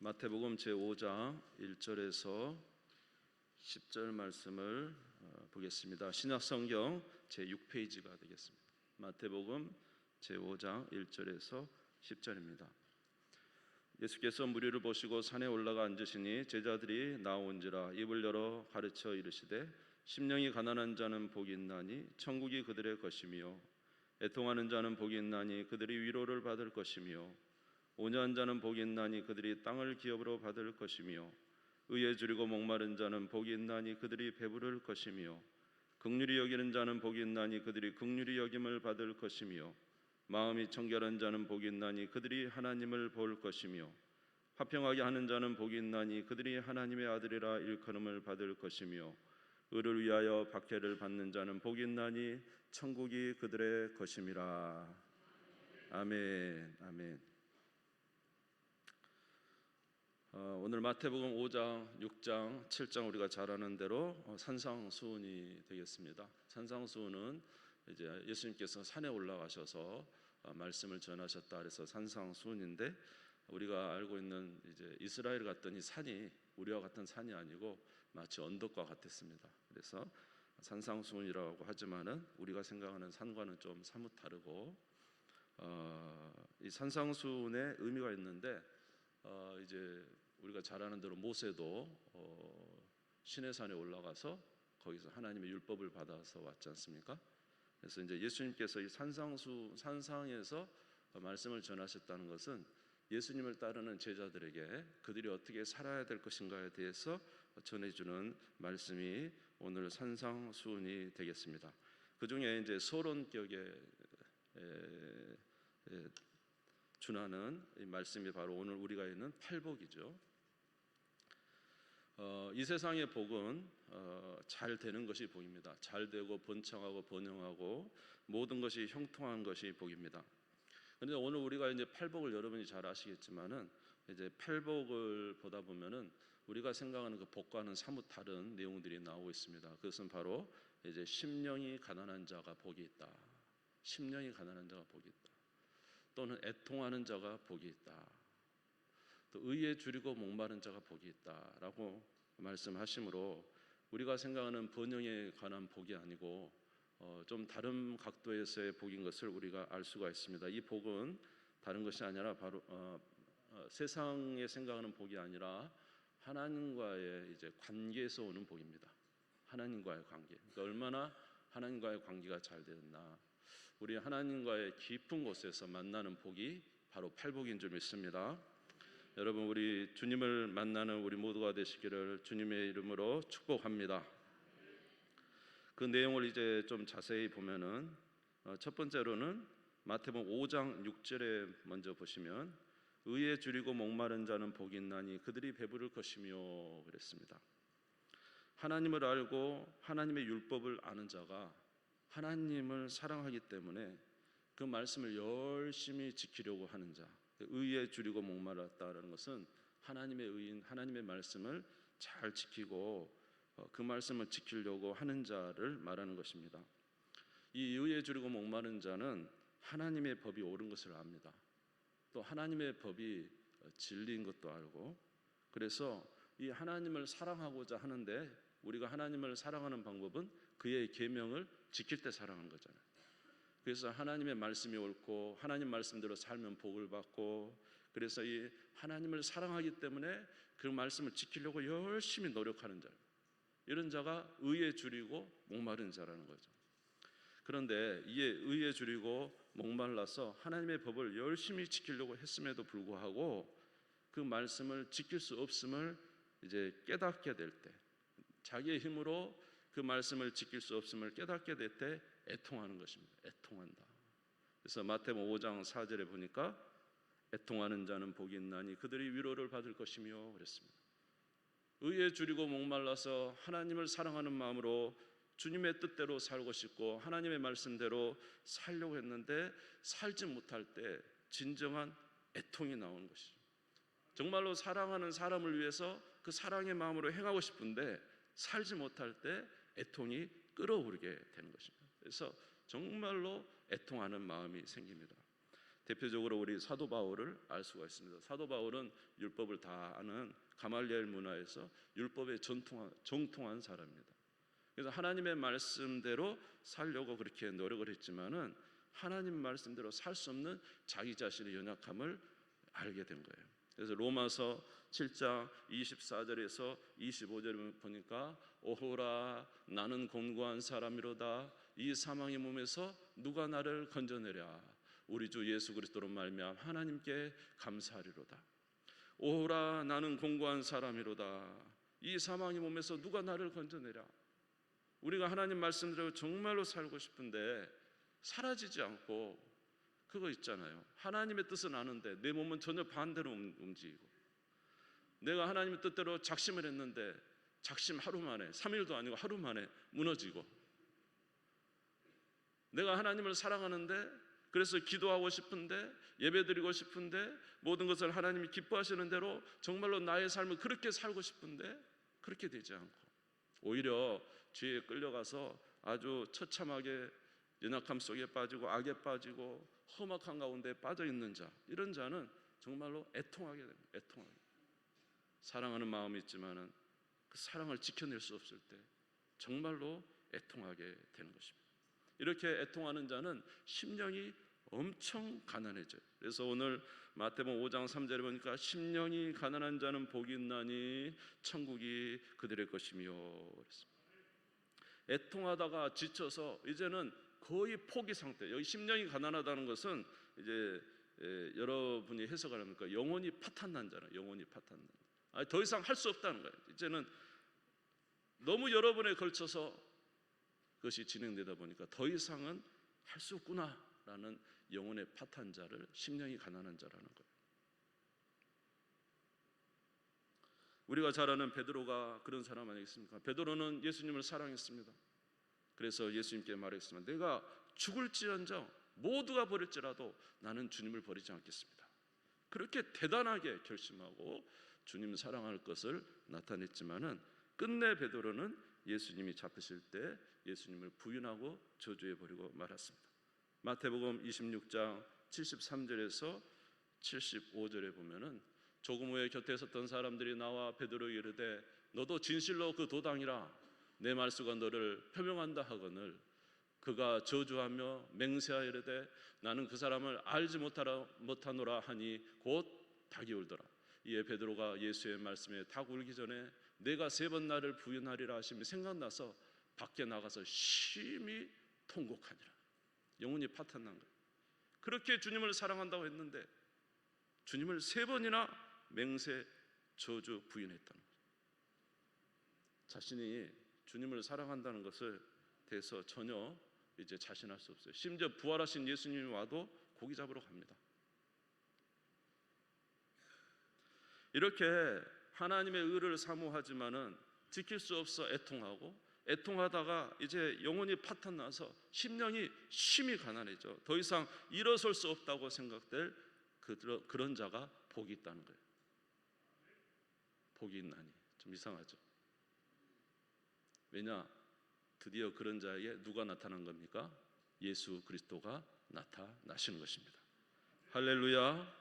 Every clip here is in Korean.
마태복음 제5장 1절에서 10절 말씀을 보겠습니다. 신약성경 제6페이지가 되겠습니다. 마태복음 제5장 1절에서 10절입니다. 예수께서 무리를 보시고 산에 올라가 앉으시니 제자들이 나온지라 입을 열어 가르쳐 이르시되 심령이 가난한 자는 복이 있나니 천국이 그들의 것이며 애통하는 자는 복이 있나니 그들이 위로를 받을 것이며 온유한 자는 복이 있나니 그들이 땅을 기업으로 받을 것이며 의에 줄이고 목마른 자는 복이 있나니 그들이 배부를 것이며 긍휼히 여기는 자는 복이 있나니 그들이 긍휼히 여김을 받을 것이며 마음이 청결한 자는 복이 있나니 그들이 하나님을 볼 것이며 화평하게 하는 자는 복이 있나니 그들이 하나님의 아들이라 일컬음을 받을 것이며 의를 위하여 박해를 받는 자는 복이 있나니 천국이 그들의 것임이라. 아멘. 아멘. 오늘 마태복음 5장, 6장, 7장 우리가 잘 아는 대로 산상수훈이 되겠습니다. 산상수훈은 이제 예수님께서 산에 올라가셔서 말씀을 전하셨다 그래서 산상수훈인데, 우리가 알고 있는 이제 이스라엘 갔던 이 산이 우리와 같은 산이 아니고 마치 언덕과 같았습니다. 그래서 산상수훈이라고 하지만은 우리가 생각하는 산과는 좀 사뭇 다르고, 이 산상수훈의 의미가 있는데, 이제 우리가 잘 아는 대로 모세도 시내산에 올라가서 거기서 하나님의 율법을 받아서 왔지 않습니까? 그래서 이제 예수님께서 이 산상에서 말씀을 전하셨다는 것은 예수님을 따르는 제자들에게 그들이 어떻게 살아야 될 것인가에 대해서 전해주는 말씀이 오늘 산상수훈이 되겠습니다. 그 중에 이제 서론격에 준하는 이 말씀이 바로 오늘 우리가 있는 팔복이죠. 이 세상의 복은 잘 되는 것이 복입니다. 잘 되고 번창하고 번영하고 모든 것이 형통한 것이 복입니다. 그런데 오늘 우리가 이제 팔복을 여러분이 잘 아시겠지만은 이제 팔복을 보다 보면은 우리가 생각하는 그 복과는 사뭇 다른 내용들이 나오고 있습니다. 그것은 바로 이제 심령이 가난한 자가 복이 있다. 심령이 가난한 자가 복이 있다. 또는 애통하는 자가 복이 있다. 또 의에 줄이고 목마른 자가 복이 있다라고 말씀하시므로 우리가 생각하는 번영에 관한 복이 아니고 좀 다른 각도에서의 복인 것을 우리가 알 수가 있습니다. 이 복은 다른 것이 아니라 바로 세상에 생각하는 복이 아니라 하나님과의 이제 관계에서 오는 복입니다. 하나님과의 관계. 그러니까 얼마나 하나님과의 관계가 잘 되었나. 우리 하나님과의 깊은 곳에서 만나는 복이 바로 팔복인 줄 믿습니다. 여러분, 우리 주님을 만나는 우리 모두가 되시기를 주님의 이름으로 축복합니다. 그 내용을 이제 좀 자세히 보면은 첫 번째로는 마태복음 5장 6절에 먼저 보시면 의에 줄이고 목마른 자는 복이 있나니 그들이 배부를 것이며 그랬습니다. 하나님을 알고 하나님의 율법을 아는 자가 하나님을 사랑하기 때문에 그 말씀을 열심히 지키려고 하는 자, 의에 줄이고 목마랐다라는 것은 하나님의 의인, 하나님의 말씀을 잘 지키고 그 말씀을 지키려고 하는 자를 말하는 것입니다. 이 의에 줄이고 목마른 자는 하나님의 법이 옳은 것을 압니다. 또 하나님의 법이 진리인 것도 알고, 그래서 이 하나님을 사랑하고자 하는데 우리가 하나님을 사랑하는 방법은 그의 계명을 지킬 때 사랑하는 거잖아요. 그래서 하나님의 말씀이 옳고 하나님 말씀대로 살면 복을 받고, 그래서 이 하나님을 사랑하기 때문에 그 말씀을 지키려고 열심히 노력하는 자, 이런 자가 의에 줄이고 목마른 자라는 거죠. 그런데 이에 의에 줄이고 목말라서 하나님의 법을 열심히 지키려고 했음에도 불구하고 그 말씀을 지킬 수 없음을 이제 깨닫게 될 때, 자기의 힘으로 그 말씀을 지킬 수 없음을 깨닫게 될 때 애통하는 것입니다. 애통한다. 그래서 마태복음 5장 4절에 보니까 애통하는 자는 복이 있나니 그들이 위로를 받을 것이며 그랬습니다. 의에 줄이고 목말라서 하나님을 사랑하는 마음으로 주님의 뜻대로 살고 싶고 하나님의 말씀대로 살려고 했는데 살지 못할 때 진정한 애통이 나오는 것이죠. 정말로 사랑하는 사람을 위해서 그 사랑의 마음으로 행하고 싶은데 살지 못할 때 애통이 끓어오르게 되는 것입니다. 그래서 정말로 애통하는 마음이 생깁니다. 대표적으로 우리 사도 바울을 알 수가 있습니다. 사도 바울은 율법을 다 아는 가말리엘 문화에서 율법에 정통한 사람입니다. 그래서 하나님의 말씀대로 살려고 그렇게 노력을 했지만은 하나님 말씀대로 살 수 없는 자기 자신의 연약함을 알게 된 거예요. 그래서 로마서 7장 24절에서 25절을 보니까 오호라 나는 곤고한 사람이로다 이 사망의 몸에서 누가 나를 건져내랴 우리 주 예수 그리스도로 말미암아 하나님께 감사하리로다. 오호라 나는 곤고한 사람이로다 이 사망의 몸에서 누가 나를 건져내랴. 우리가 하나님 말씀대로 정말로 살고 싶은데 사라지지 않고 그거 있잖아요. 하나님의 뜻은 아는데 내 몸은 전혀 반대로 움직이고 내가 하나님의 뜻대로 작심을 했는데 작심 하루 만에 3일도 아니고 하루 만에 무너지고 내가 하나님을 사랑하는데 그래서 기도하고 싶은데 예배드리고 싶은데 모든 것을 하나님이 기뻐하시는 대로 정말로 나의 삶을 그렇게 살고 싶은데 그렇게 되지 않고 오히려 죄에 끌려가서 아주 처참하게 연약함 속에 빠지고 악에 빠지고 험악한 가운데 빠져있는 자 이런 자는 정말로 애통하게 됩니다. 애통하게. 사랑하는 마음이 있지만은 그 사랑을 지켜낼 수 없을 때 정말로 애통하게 되는 것입니다. 이렇게 애통하는 자는 심령이 엄청 가난해져요. 그래서 오늘 마태복음 5장 3절에 보니까 심령이 가난한 자는 복이 있나니 천국이 그들의 것이며 그랬습니다. 애통하다가 지쳐서 이제는 거의 포기 상태. 여기 심령이 가난하다는 것은 이제 여러분이 해석을 합니까? 영혼이 파탄난 자라. 영혼이 파탄난. 더 이상 할 수 없다는 거예요. 이제는 너무 여러 번에 걸쳐서 그것이 진행되다 보니까 더 이상은 할 수 없구나라는 영혼의 파탄자를 심령이 가난한 자라는 거예요. 우리가 잘 아는 베드로가 그런 사람 아니겠습니까? 베드로는 예수님을 사랑했습니다. 그래서 예수님께 말했습니다. 내가 죽을지언정 모두가 버릴지라도 나는 주님을 버리지 않겠습니다. 그렇게 대단하게 결심하고 주님 사랑할 것을 나타냈지만은 끝내 베드로는 예수님이 잡히실 때 예수님을 부인하고 저주해 버리고 말았습니다. 마태복음 26장 73절에서 75절에 보면은 조금 후에 곁에 섰던 사람들이 나와 베드로에게 이르되 너도 진실로 그 도당이라 내 말수가 너를 표명한다 하거늘 그가 저주하며 맹세하여 이르되 나는 그 사람을 알지 못하노라 하니 곧 닭이 울더라. 이에 베드로가 예수의 말씀에 닭 울기 전에 내가 3번 나를 부인하리라 하심이 생각나서 밖에 나가서 심히 통곡하니라. 영혼이 파탄난 거예요. 그렇게 주님을 사랑한다고 했는데 주님을 3번이나 맹세 저주 부인했다는 거예요. 자신이 주님을 사랑한다는 것을 대해서 전혀 이제 자신할 수 없어요. 심지어 부활하신 예수님이 와도 고기 잡으러 갑니다. 이렇게 하나님의 의를 사모하지만은 지킬 수 없어 애통하다가 이제 영혼이 파탄나서 심령이 심히 가난해져 더 이상 일어설 수 없다고 생각될 그런 자가 복이 있다는 거예요. 복이 있나니 좀 이상하죠. 왜냐? 드디어 그런 자에게 누가 나타난 겁니까? 예수 그리스도가 나타나시는 것입니다. 할렐루야.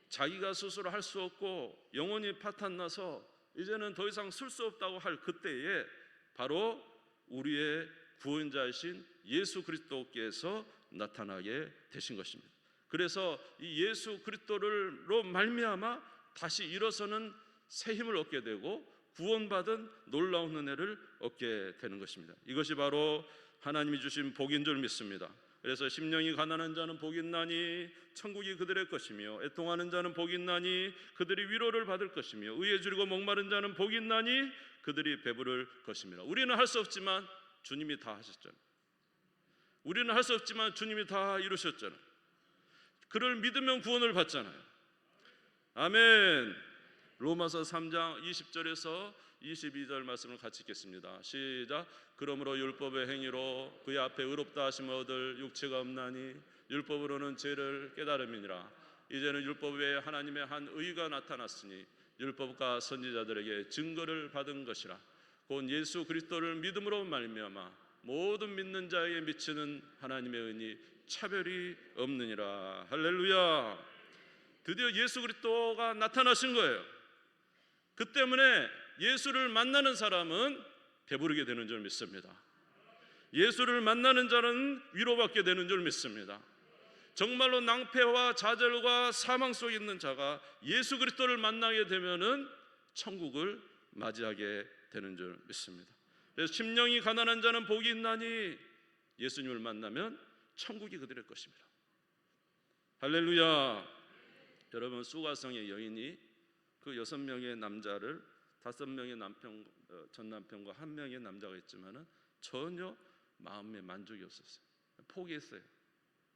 자기가 스스로 할 수 없고 영혼이 파탄나서 이제는 더 이상 쓸 수 없다고 할 그때에 바로 우리의 구원자이신 예수 그리스도께서 나타나게 되신 것입니다. 그래서 이 예수 그리스도로 말미암아 다시 일어서는 새 힘을 얻게 되고 구원받은 놀라운 은혜를 얻게 되는 것입니다. 이것이 바로 하나님이 주신 복인 줄 믿습니다. 그래서 심령이 가난한 자는 복이 있나니 천국이 그들의 것이며 애통하는 자는 복이 있나니 그들이 위로를 받을 것이며 의에 줄이고 목마른 자는 복이 있나니 그들이 배부를 것입니다. 우리는 할 수 없지만 주님이 다 하셨잖아요. 우리는 할 수 없지만 주님이 다 이루셨잖아요. 그를 믿으면 구원을 받잖아요. 아멘. 로마서 3장 20절에서 22절 말씀을 같이 읽겠습니다. 시작. 그러므로 율법의 행위로 그의 앞에 의롭다 하심을 얻을 육체가 없나니 율법으로는 죄를 깨달음이니라. 이제는 율법 외에 하나님의 한 의가 나타났으니 율법과 선지자들에게 증거를 받은 것이라. 곧 예수 그리스도를 믿음으로 말미암아 모든 믿는 자에게 미치는 하나님의 은이 차별이 없느니라. 할렐루야. 드디어 예수 그리스도가 나타나신 거예요. 그 때문에 예수를 만나는 사람은 배부르게 되는 줄 믿습니다. 예수를 만나는 자는 위로받게 되는 줄 믿습니다. 정말로 낭패와 좌절과 사망 속에 있는 자가 예수 그리스도를 만나게 되면은 천국을 맞이하게 되는 줄 믿습니다. 그래서 심령이 가난한 자는 복이 있나니 예수님을 만나면 천국이 그들의 것입니다. 할렐루야. 여러분, 수가성의 여인이 그 6명의 남자를 5명의 남편, 전 남편과 1명의 남자가 있지만은 전혀 마음에 만족이 없었어요. 포기했어요.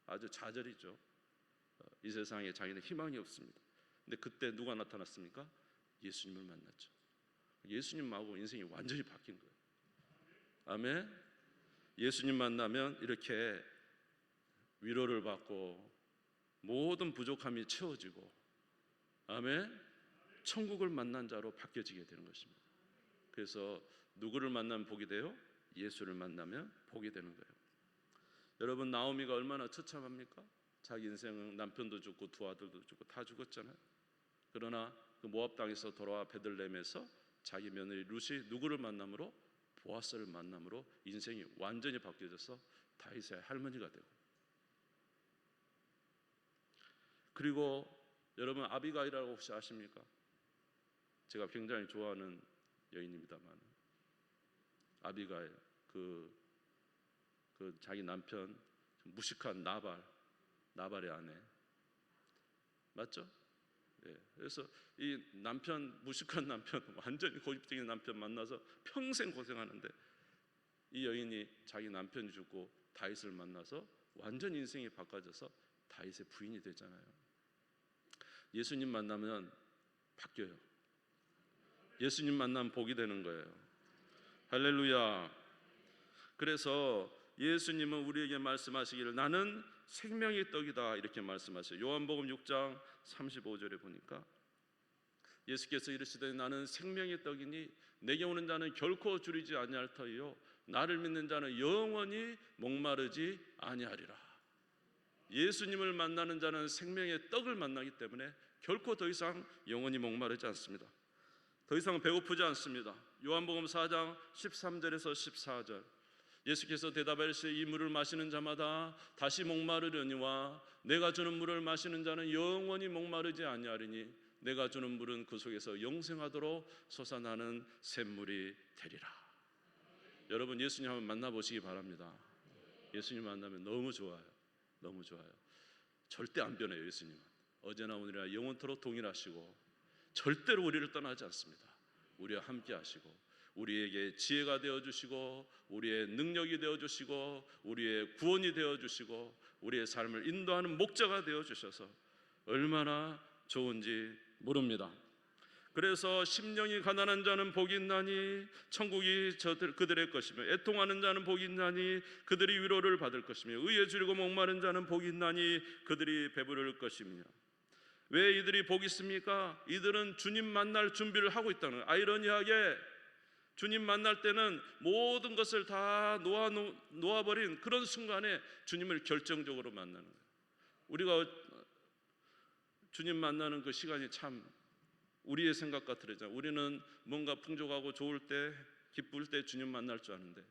아주 좌절이죠. 이 세상에 자기는 희망이 없습니다. 근데 그때 누가 나타났습니까? 예수님을 만났죠. 예수님하고 인생이 완전히 바뀐 거예요. 아멘. 예수님 만나면 이렇게 위로를 받고 모든 부족함이 채워지고, 아멘, 천국을 만난 자로 바뀌어지게 되는 것입니다. 그래서 누구를 만나면 복이 돼요? 예수를 만나면 복이 되는 거예요. 여러분, 나오미가 얼마나 처참합니까? 자기 인생은 남편도 죽고 두 아들도 죽고 다 죽었잖아요. 그러나 그 모압 땅에서 돌아와 베들레헴에서 자기 며느리 룻이 누구를 만남으로? 보아스를 만남으로 인생이 완전히 바뀌어져서 다윗의 할머니가 되고, 그리고 여러분, 아비가일이라고 혹시 아십니까? 제가 굉장히 좋아하는 여인입니다만, 아비가일, 그 자기 남편 무식한 나발의 아내 맞죠? 예, 그래서 이 남편, 무식한 남편, 완전히 고집적인 남편 만나서 평생 고생하는데, 이 여인이 자기 남편이 죽고 다윗을 만나서 완전 인생이 바꿔져서 다윗의 부인이 되잖아요. 예수님 만나면 바뀌어요. 예수님 만나면 복이 되는 거예요. 할렐루야. 그래서 예수님은 우리에게 말씀하시기를 나는 생명의 떡이다 이렇게 말씀하세요. 요한복음 6장 35절에 보니까 예수께서 이르시되 나는 생명의 떡이니 내게 오는 자는 결코 줄이지 아니할 터이요 나를 믿는 자는 영원히 목마르지 아니하리라. 예수님을 만나는 자는 생명의 떡을 만나기 때문에 결코 더 이상 영원히 목마르지 않습니다. 더 이상 배고프지 않습니다. 요한복음 4장 13절에서 14절 예수께서 대답하시되 이 물을 마시는 자마다 다시 목마르려니와 내가 주는 물을 마시는 자는 영원히 목마르지 아니하리니 내가 주는 물은 그 속에서 영생하도록 솟아나는 샘물이 되리라. 여러분, 예수님 한번 만나보시기 바랍니다. 예수님 만나면 너무 좋아요. 너무 좋아요. 절대 안 변해요. 예수님은 어제나 오늘이나 영원토록 동일하시고 절대로 우리를 떠나지 않습니다. 우리와 함께 하시고 우리에게 지혜가 되어주시고 우리의 능력이 되어주시고 우리의 구원이 되어주시고 우리의 삶을 인도하는 목자가 되어주셔서 얼마나 좋은지 모릅니다. 그래서 심령이 가난한 자는 복이 있나니 천국이 그들의 것이며 애통하는 자는 복이 있나니 그들이 위로를 받을 것이며 의에 줄이고 목마른 자는 복이 있나니 그들이 배부를 것이며. 왜 이들이 복이 있습니까? 이들은 주님 만날 준비를 하고 있다는 거예요. 아이러니하게 주님 만날 때는 모든 것을 다 놓아버린 그런 순간에 주님을 결정적으로 만나는 거예요. 우리가 주님 만나는 그 시간이 참 우리의 생각과 다르잖아요. 우리는 뭔가 풍족하고 좋을 때, 기쁠 때 주님 만날 줄 아는데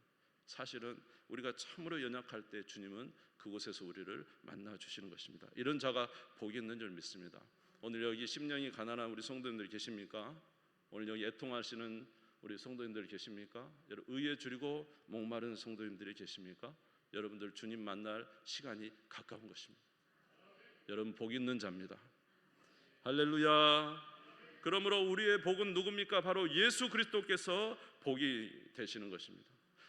사실은 우리가 참으로 연약할 때 주님은 그곳에서 우리를 만나주시는 것입니다. 이런 자가 복이 있는 줄 믿습니다. 오늘 여기 심령이 가난한 우리 성도님들 계십니까? 오늘 여기 애통하시는 우리 성도님들 계십니까? 여러분, 의에 줄이고 목마른 성도님들이 계십니까? 여러분들 주님 만날 시간이 가까운 것입니다. 여러분, 복 있는 자입니다. 할렐루야. 그러므로 우리의 복은 누굽니까? 바로 예수 그리스도께서 복이 되시는 것입니다.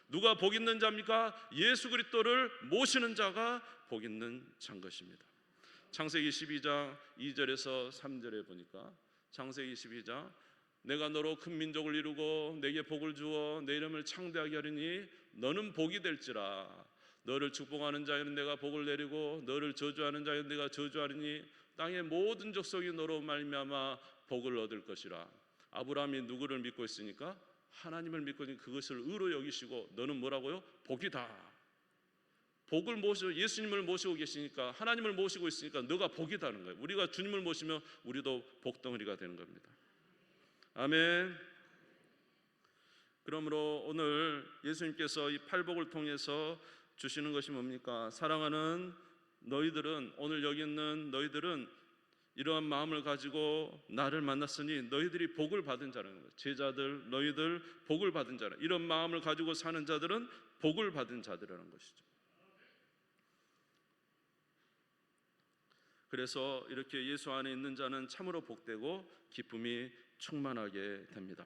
누가 복 있는 자입니까? 예수 그리스도를 모시는 자가 복 있는 자인 것입니다. 창세기 12장 2절에서 3절에 보니까 창세기 12장 내가 너로 큰 민족을 이루고 내게 복을 주어 내 이름을 창대하게 하리니 너는 복이 될지라. 너를 축복하는 자에는 내가 복을 내리고 너를 저주하는 자에는 내가 저주하리니 땅의 모든 족속이 너로 말미암아 복을 얻을 것이라. 아브라함이 누구를 믿고 있으니까? 하나님을 믿고 그것을 의로 여기시고 너는 뭐라고요? 복이다. 복을 모시고 예수님을 모시고 계시니까, 하나님을 모시고 있으니까 너가 복이다는 거예요. 우리가 주님을 모시면 우리도 복덩어리가 되는 겁니다. 아멘. 그러므로 오늘 예수님께서 이 팔복을 통해서 주시는 것이 뭡니까? 사랑하는 너희들은, 오늘 여기 있는 너희들은 이러한 마음을 가지고 나를 만났으니 너희들이 복을 받은 자라는 거예요. 제자들, 너희들 복을 받은 자라. 이런 마음을 가지고 사는 자들은 복을 받은 자들이라는 것이죠. 그래서 이렇게 예수 안에 있는 자는 참으로 복되고 기쁨이 충만하게 됩니다.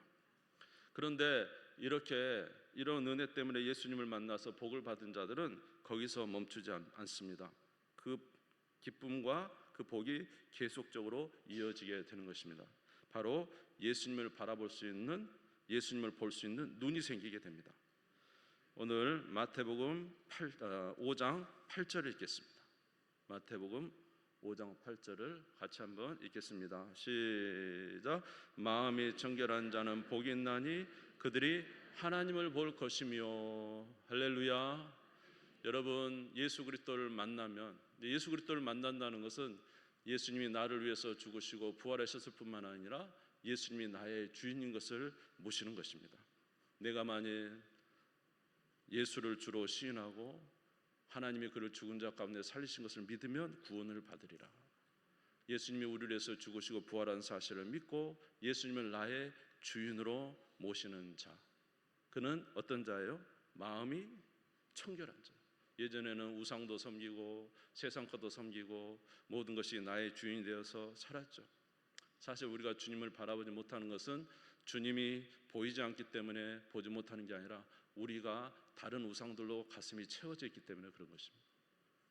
그런데 이렇게 이런 은혜 때문에 예수님을 만나서 복을 받은 자들은 거기서 멈추지 않습니다. 그 기쁨과 그 복이 계속적으로 이어지게 되는 것입니다. 바로 예수님을 바라볼 수 있는, 예수님을 볼 수 있는 눈이 생기게 됩니다. 오늘 마태복음 5장 8절을 읽겠습니다. 마태복음 5장 8절을 같이 한번 읽겠습니다. 시작. 마음이 정결한 자는 복이 있나니 그들이 하나님을 볼 것이며. 할렐루야. 여러분, 예수 그리스도를 만나면, 예수 그리스도를 만난다는 것은 예수님이 나를 위해서 죽으시고 부활하셨을 뿐만 아니라 예수님이 나의 주인인 것을 모시는 것입니다. 내가 만일 예수를 주로 시인하고 하나님이 그를 죽은 자 가운데 살리신 것을 믿으면 구원을 받으리라. 예수님이 우리를 위해서 죽으시고 부활한 사실을 믿고 예수님을 나의 주인으로 모시는 자, 그는 어떤 자예요? 마음이 청결한 자. 예전에는 우상도 섬기고 세상 것도 섬기고 모든 것이 나의 주인이 되어서 살았죠. 사실 우리가 주님을 바라보지 못하는 것은 주님이 보이지 않기 때문에 보지 못하는 게 아니라 우리가 다른 우상들로 가슴이 채워져 있기 때문에 그런 것입니다.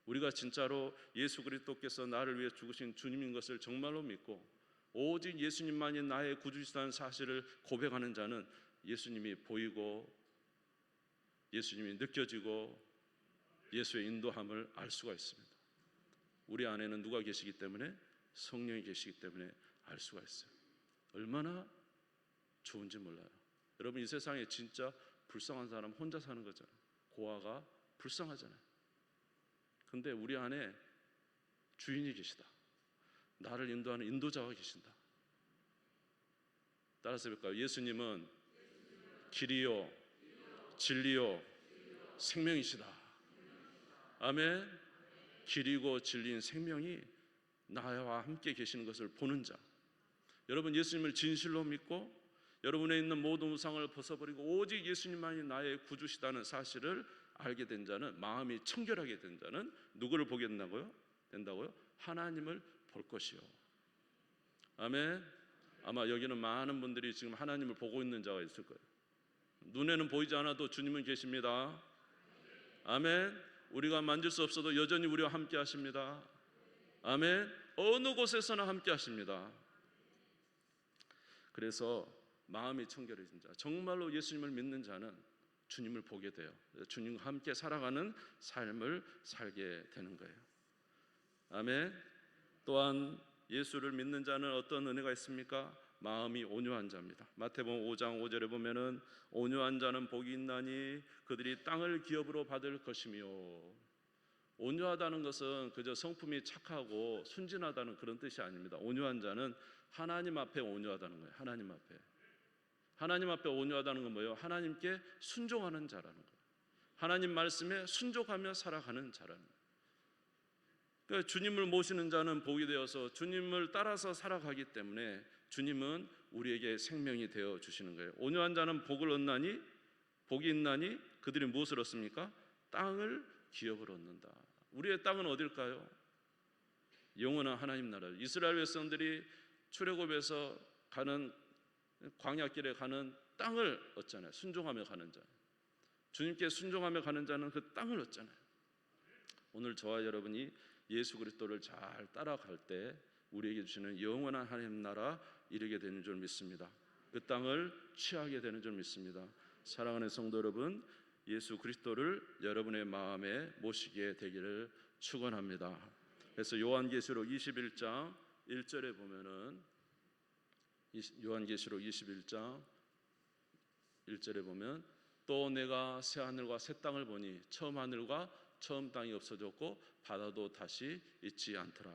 우리가 진짜로 예수 그리스도께서 나를 위해 죽으신 주님인 것을 정말로 믿고 오직 예수님만이 나의 구주시다는 사실을 고백하는 자는 예수님이 보이고 예수님이 느껴지고 예수의 인도함을 알 수가 있습니다. 우리 안에는 누가 계시기 때문에? 성령이 계시기 때문에 알 수가 있어요. 얼마나 좋은지 몰라요. 여러분, 이 세상에 진짜 불쌍한 사람 혼자 사는 거잖아요. 고아가 불쌍하잖아요. 근데 우리 안에 주인이 계시다. 나를 인도하는 인도자가 계신다. 따라서 볼까요? 예수님은 길이요 진리요 생명이시다. 아멘. 길이고 진리인 생명이 나와 함께 계시는 것을 보는 자. 여러분, 예수님을 진실로 믿고 여러분에 있는 모든 우상을 벗어버리고 오직 예수님만이 나의 구주시다는 사실을 알게 된 자는, 마음이 청결하게 된 자는 누구를 보게 된다고요? 하나님을 볼 것이요. 아멘. 아마 여기는 많은 분들이 지금 하나님을 보고 있는 자가 있을 거예요. 눈에는 보이지 않아도 주님은 계십니다. 아멘. 우리가 만질 수 없어도 여전히 우리와 함께 하십니다. 아멘. 어느 곳에서나 함께 하십니다. 그래서 마음이 청결해진 자, 정말로 예수님을 믿는 자는 주님을 보게 돼요. 주님과 함께 살아가는 삶을 살게 되는 거예요. 아멘. 또한 예수를 믿는 자는 어떤 은혜가 있습니까? 마음이 온유한 자입니다. 마태복음 5장 5절에 보면은 온유한 자는 복이 있나니 그들이 땅을 기업으로 받을 것이며. 온유하다는 것은 그저 성품이 착하고 순진하다는 그런 뜻이 아닙니다. 온유한 자는 하나님 앞에 온유하다는 거예요. 하나님 앞에 온유하다는 건 뭐예요? 하나님께 순종하는 자라는 거예요. 하나님 말씀에 순종하며 살아가는 자라는 거예요. 그러니까 주님을 모시는 자는 복이 되어서 주님을 따라서 살아가기 때문에 주님은 우리에게 생명이 되어 주시는 거예요. 온유한 자는 복을 얻나니, 복이 있나니 그들이 무엇을 얻습니까? 땅을 기업으로 얻는다. 우리의 땅은 어딜까요? 영원한 하나님 나라. 이스라엘 백성들이 출애굽에서 가는 광야길에 가는 땅을 얻잖아요. 순종하며 가는 자. 주님께 순종하며 가는 자는 그 땅을 얻잖아요. 오늘 저와 여러분이 예수 그리스도를 잘 따라갈 때 우리에게 주시는 영원한 하나님 나라 이르게 되는 줄 믿습니다. 그 땅을 취하게 되는 줄 믿습니다. 사랑하는 성도 여러분, 예수 그리스도를 여러분의 마음에 모시게 되기를 축원합니다. 그래서 요한계시록 21장 1절에 보면은 요한계시록 21장 1절에 보면 또 내가 새 하늘과 새 땅을 보니 처음 하늘과 처음 땅이 없어졌고 바다도 다시 있지 않더라.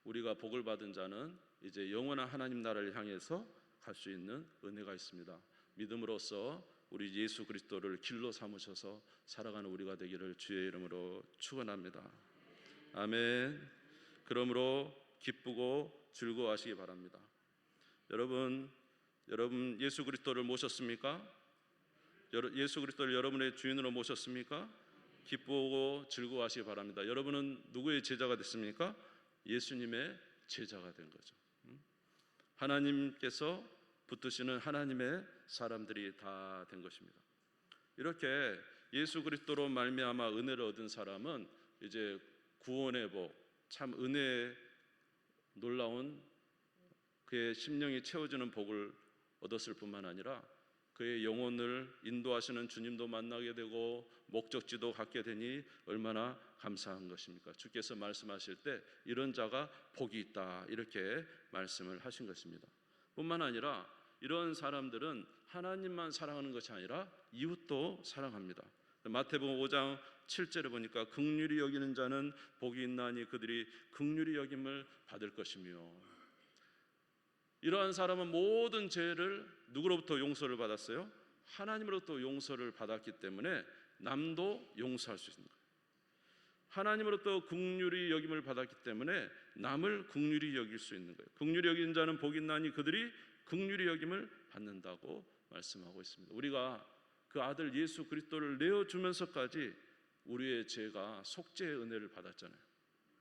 우리가 복을 받은 자는 이제 영원한 하나님 나라를 향해서 갈 수 있는 은혜가 있습니다. 믿음으로써 우리 예수 그리스도를 길로 삼으셔서 살아가는 우리가 되기를 주의 이름으로 축원합니다. 아멘. 그러므로 기쁘고 즐거워하시기 바랍니다. 여러분 예수 그리스도를 모셨습니까? 예수 그리스도를 여러분의 주인으로 모셨습니까? 기쁘고 즐거워하시기 바랍니다. 여러분은 누구의 제자가 됐습니까? 예수님의 제자가 된 거죠. 하나님께서 붙드시는 하나님의 사람들이 다 된 것입니다. 이렇게 예수 그리스도로 말미암아 은혜를 얻은 사람은 이제 구원의 복, 참 은혜의 놀라운 그의 심령이 채워지는 복을 얻었을 뿐만 아니라 그의 영혼을 인도하시는 주님도 만나게 되고 목적지도 갖게 되니 얼마나 감사한 것입니까? 주께서 말씀하실 때 이런 자가 복이 있다 이렇게 말씀을 하신 것입니다. 뿐만 아니라 이런 사람들은 하나님만 사랑하는 것이 아니라 이웃도 사랑합니다. 마태복음 5장 7절에 보니까 긍휼히 여기는 자는 복이 있나니 그들이 긍휼히 여김을 받을 것이며, 이러한 사람은 모든 죄를 누구로부터 용서를 받았어요? 하나님으로부터 용서를 받았기 때문에 남도 용서할 수 있는 거예요. 하나님으로부터 긍휼히 여김을 받았기 때문에 남을 긍휼히 여길 수 있는 거예요. 긍휼히 여기는 자는 복이 있나니 그들이 긍휼히 여김을 받는다고 말씀하고 있습니다. 우리가 그 아들 예수 그리스도를 내어주면서까지 우리의 죄가 속죄의 은혜를 받았잖아요.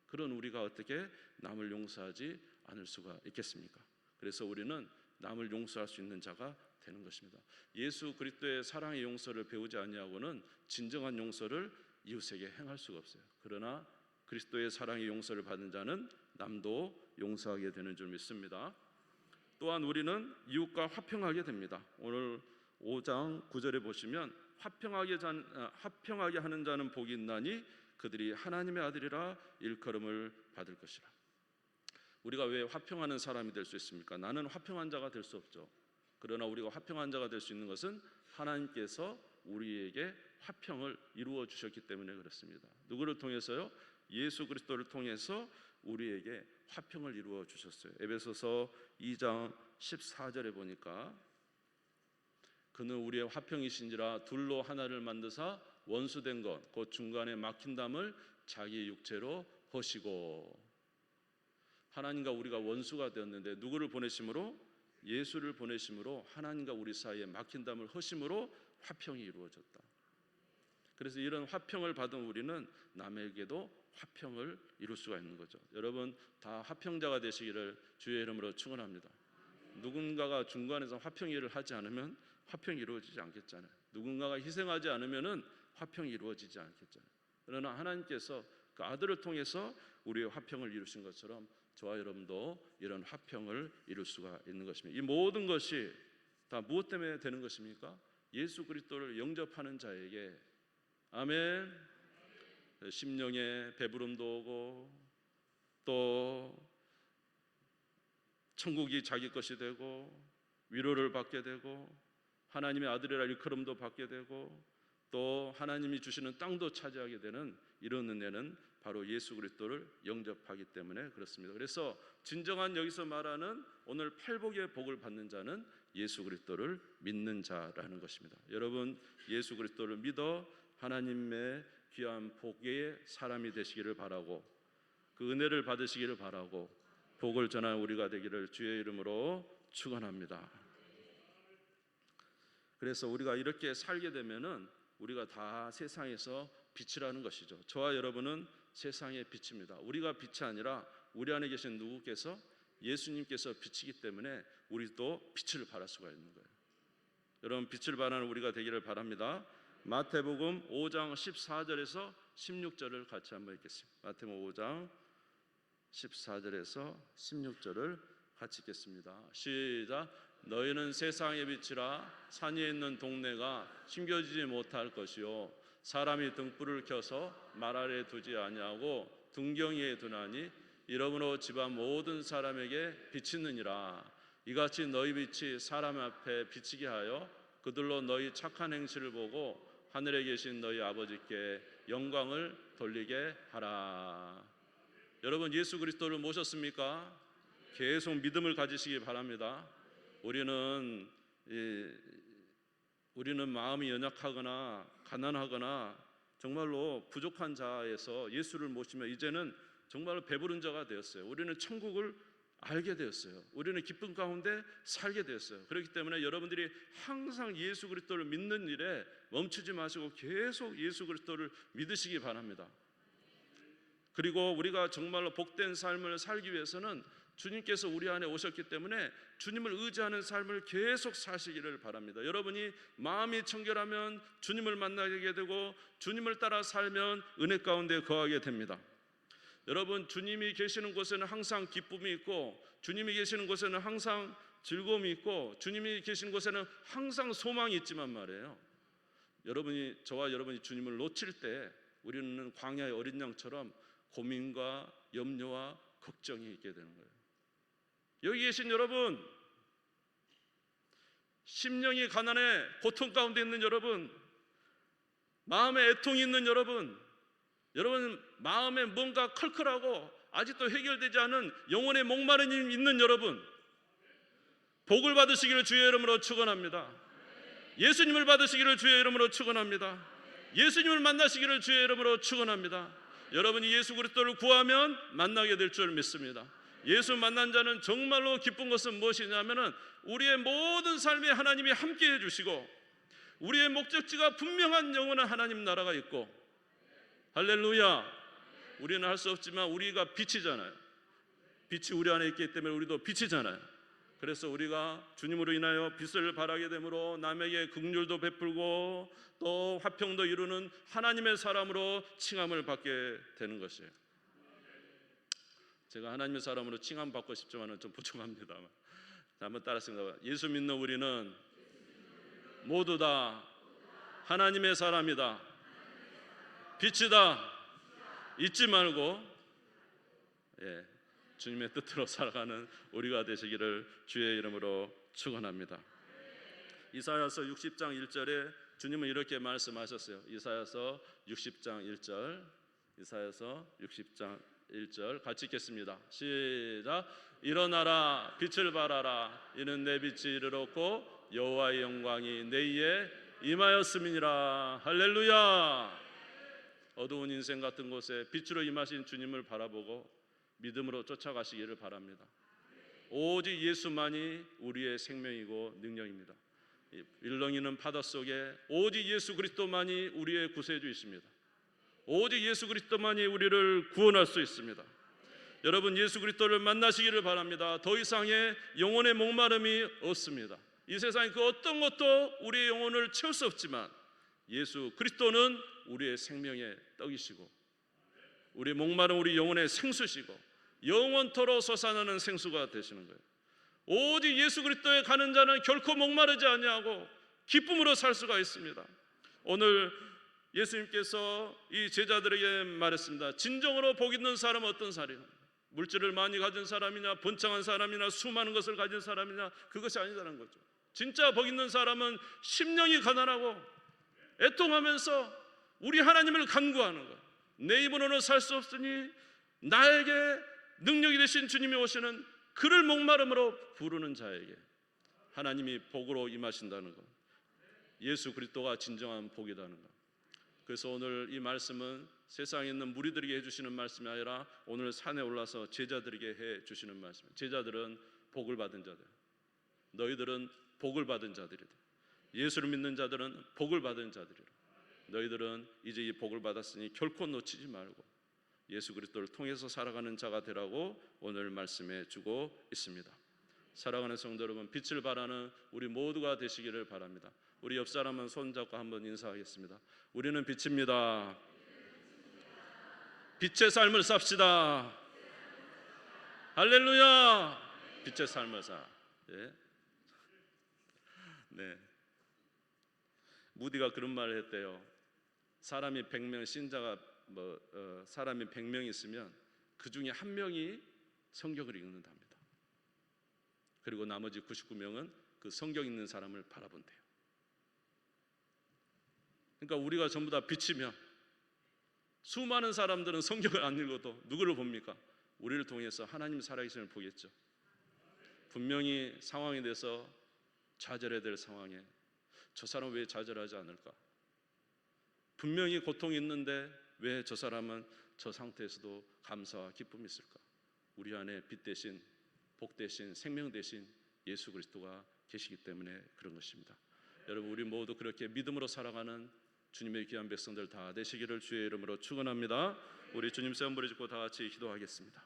그런 우리가 어떻게 남을 용서하지 않을 수가 있겠습니까? 그래서 우리는 남을 용서할 수 있는 자가 되는 것입니다. 예수 그리스도의 사랑의 용서를 배우지 아니하고는 진정한 용서를 이웃에게 행할 수가 없어요. 그러나 그리스도의 사랑의 용서를 받은 자는 남도 용서하게 되는 줄 믿습니다. 또한 우리는 이웃과 화평하게 됩니다. 오늘 5장 9절에 보시면 화평하게 하는 자는 복이 있나니 그들이 하나님의 아들이라 일컬음을 받을 것이라. 우리가 왜 화평하는 사람이 될 수 있습니까? 나는 화평한 자가 될 수 없죠. 그러나 우리가 화평한 자가 될 수 있는 것은 하나님께서 우리에게 화평을 이루어 주셨기 때문에 그렇습니다. 누구를 통해서요? 예수 그리스도를 통해서 우리에게 화평을 이루어 주셨어요. 에베소서 2장 14절에 보니까 그는 우리의 화평이신지라 둘로 하나를 만드사 원수된 것 곧 중간에 막힌 담을 자기 육체로 허시고. 하나님과 우리가 원수가 되었는데 누구를 보내심으로? 예수를 보내심으로 하나님과 우리 사이에 막힌 담을 허심으로 화평이 이루어졌다. 그래서 이런 화평을 받은 우리는 남에게도 화평을 이룰 수가 있는 거죠. 여러분 다 화평자가 되시기를 주의 이름으로 축원합니다. 누군가가 중간에서 화평 일을 하지 않으면 화평이 이루어지지 않겠잖아요. 누군가가 희생하지 않으면 화평이 이루어지지 않겠잖아요. 그러나 하나님께서 그 아들을 통해서 우리의 화평을 이루신 것처럼 저와 여러분도 이런 화평을 이룰 수가 있는 것입니다. 이 모든 것이 다 무엇 때문에 되는 것입니까? 예수 그리스도를 영접하는 자에게, 아멘, 심령의 배부름도 오고 또 천국이 자기 것이 되고 위로를 받게 되고 하나님의 아들이라 일컬음도 받게 되고 또 하나님이 주시는 땅도 차지하게 되는 이런 은혜는 바로 예수 그리스도를 영접하기 때문에 그렇습니다. 그래서 진정한 여기서 말하는 오늘 팔복의 복을 받는 자는 예수 그리스도를 믿는 자라는 것입니다. 여러분 예수 그리스도를 믿어 하나님의 귀한 복의 사람이 되시기를 바라고 그 은혜를 받으시기를 바라고 복을 전하는 우리가 되기를 주의 이름으로 축원합니다. 그래서 우리가 이렇게 살게 되면은 우리가 다 세상에서 빛이라는 것이죠. 저와 여러분은 세상의 빛입니다. 우리가 빛이 아니라 우리 안에 계신 누구께서 예수님께서 빛이기 때문에 우리도 빛을 발할 수가 있는 거예요. 여러분 빛을 발하는 우리가 되기를 바랍니다. 마태복음 5장 14절에서 16절을 같이 한번 읽겠습니다. 마태복음 5장 14절에서 16절을 같이 읽겠습니다. 시작. 너희는 세상의 빛이라 산 위에 있는 동네가 숨겨지지 못할 것이요 사람이 등불을 켜서 말 아래 두지 아니하고 등경 위에 두나니 이러므로 집안 모든 사람에게 비치느니라. 이같이 너희 빛이 사람 앞에 비치게 하여 그들로 너희 착한 행실을 보고 하늘에 계신 너희 아버지께 영광을 돌리게 하라. 여러분, 예수 그리스도를 모셨습니까? 계속 믿음을 가지시기 바랍니다. 우리는 마음이 연약하거나 가난하거나 정말로 부족한 자에서 예수를 모시면 이제는 정말로 배부른 자가 되었어요. 우리는 천국을 알게 되었어요. 우리는 기쁨 가운데 살게 되었어요. 그렇기 때문에 여러분들이 항상 예수 그리스도를 믿는 일에 멈추지 마시고 계속 예수 그리스도를 믿으시기 바랍니다. 그리고 우리가 정말로 복된 삶을 살기 위해서는 주님께서 우리 안에 오셨기 때문에 주님을 의지하는 삶을 계속 사시기를 바랍니다. 여러분이 마음이 청결하면 주님을 만나게 되고 주님을 따라 살면 은혜 가운데 거하게 됩니다. 여러분, 주님이 계시는 곳에는 항상 기쁨이 있고 주님이 계시는 곳에는 항상 즐거움이 있고 주님이 계시는 곳에는 항상 소망이 있지만 말이에요, 저와 여러분이 주님을 놓칠 때 우리는 광야의 어린 양처럼 고민과 염려와 걱정이 있게 되는 거예요. 여기 계신 여러분, 심령이 가난해 고통 가운데 있는 여러분, 마음에 애통이 있는 여러분, 마음에 뭔가 컬컬하고 아직도 해결되지 않은 영혼의 목마름이 있는 여러분, 복을 받으시기를 주의 이름으로 축원합니다. 예수님을 받으시기를 주의 이름으로 축원합니다. 예수님을 만나시기를 주의 이름으로 축원합니다. 여러분이 예수 그리스도를 구하면 만나게 될 줄 믿습니다. 예수 만난 자는 정말로 기쁜 것은 무엇이냐면은 우리의 모든 삶에 하나님이 함께해 주시고 우리의 목적지가 분명한 영원한 하나님 나라가 있고, 할렐루야. 우리는 할 수 없지만 우리가 빛이잖아요. 빛이 우리 안에 있기 때문에 우리도 빛이잖아요. 그래서 우리가 주님으로 인하여 빛을 발하게 되므로 남에게 긍휼도 베풀고 또 화평도 이루는 하나님의 사람으로 칭함을 받게 되는 것이에요. 제가 하나님의 사람으로 칭함 받고 싶지만은 좀 부족합니다만, 한번 따라하겠습니다. 예수 믿는 우리는 모두 다 하나님의 사람이다. 빛이다. 잊지 말고 주님의 뜻으로 살아가는 우리가 되시기를 주의 이름으로 축원합니다. 이사야서 60장 1절에 주님은 이렇게 말씀하셨어요. 이사야서 60장 1절, 이사야서 60장 1절 같이 읽겠습니다. 시작. 일어나라, 빛을 발하라. 이는 내 빛이 이르렀고 여호와의 영광이 내 위에 임하였음이니라. 할렐루야. 어두운 인생 같은 곳에 빛으로 임하신 주님을 바라보고 믿음으로 쫓아가시기를 바랍니다. 오직 예수만이 우리의 생명이고 능력입니다. 일렁이는 바다 속에 오직 예수 그리스도만이 우리의 구세주이십니다. 오직 예수 그리스도만이 우리를 구원할 수 있습니다. 여러분, 예수 그리스도를 만나시기를 바랍니다. 더 이상의 영혼의 목마름이 없습니다. 이 세상에 그 어떤 것도 우리의 영혼을 채울 수 없지만 예수 그리스도는 우리의 생명의 떡이시고 우리 목마른 우리 영혼의 생수시고 영원토록 솟아나는 생수가 되시는 거예요. 오직 예수 그리스도에 가는 자는 결코 목마르지 아니하고 기쁨으로 살 수가 있습니다. 오늘 예수님께서 이 제자들에게 말했습니다. 진정으로 복 있는 사람은 어떤 사람이냐? 물질을 많이 가진 사람이냐, 번창한 사람이냐, 수많은 것을 가진 사람이냐, 그것이 아니다는 거죠. 진짜 복 있는 사람은 심령이 가난하고 애통하면서 우리 하나님을 간구하는 거예요. 내 입으로는 살 수 없으니 나에게 능력이 되신 주님이 오시는 그를 목마름으로 부르는 자에게 하나님이 복으로 임하신다는 것, 예수 그리스도가 진정한 복이라는 것. 그래서 오늘 이 말씀은 세상에 있는 무리들에게 해주시는 말씀이 아니라 오늘 산에 올라서 제자들에게 해주시는 말씀이에요. 제자들은 복을 받은 자들, 너희들은 복을 받은 자들이다. 예수를 믿는 자들은 복을 받은 자들이라. 너희들은 이제 이 복을 받았으니 결코 놓치지 말고 예수 그리스도를 통해서 살아가는 자가 되라고 오늘 말씀해 주고 있습니다. 사랑하는 성도 여러분, 빛을 발하는 우리 모두가 되시기를 바랍니다. 우리 옆 사람은 손잡고 한번 인사하겠습니다. 우리는 빛입니다. 빛의 삶을 삽시다. 할렐루야. 빛의 삶을 사. 네. 무디가 그런 말을 했대요. 사람이 100명, 신자가 사람이 100명 있으면 그 중에 한 명이 성경을 읽는답니다. 그리고 나머지 99명은 그 성경 읽는 사람을 바라본대요. 그러니까 우리가 전부 다 빛이면 수많은 사람들은 성경을 안 읽어도 누구를 봅니까? 우리를 통해서 하나님 살아계심을 보겠죠. 분명히 상황에 대해서 좌절해야 될 상황에 저 사람 왜 좌절하지 않을까? 분명히 고통이 있는데 왜 저 사람은 저 상태에서도 감사와 기쁨이 있을까? 우리 안에 빛 대신, 복 대신, 생명 대신 예수 그리스도가 계시기 때문에 그런 것입니다. 여러분, 우리 모두 그렇게 믿음으로 살아가는 주님의 귀한 백성들 다 되시기를 주의 이름으로 축원합니다. 우리 주님 세 번 부르짖고 다 같이 기도하겠습니다.